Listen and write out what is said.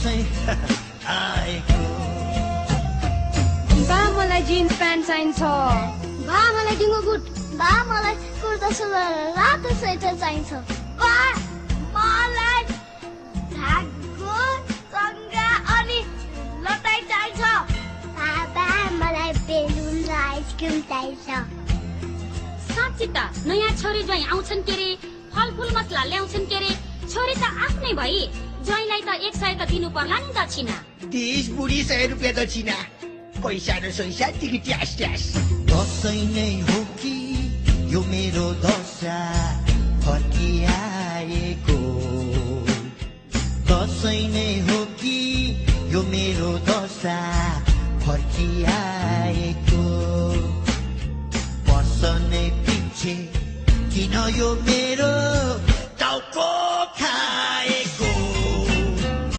दसैँ आएको बा मलाई जिन्स प्यान्ट चाहिन्छ बा मलाई डिङ्गो बुट बा मलाई कुर्ता सुरुवाल रातो स्वेटर चाहिन्छ बा मलाई धागो सङ्गा अनि लटाई चाहिन्छ बाबा मलाई बेलुन र आइसक्रिम चाहिन्छ साँच्ची त नयाँ छोरी ज्वाइँ आउँछन् के रे फलफुल मसला ल्याउँछन् के रे छोरी त आफ्नै भई ज्वाइँलाई त 100 त दिनु पर्ला नि दक्षिणा 30 बुढी 100 रुपियाँ दक्षिणा पैसा र सैसा तिकी ट्यास ट्यास दसैँ नै हो कि यो मेरो दशा फर्किआएको दसैँ नै हो कि यो मेरो दशा फर्किआएको वर्ष नै पछि किन यो मेरो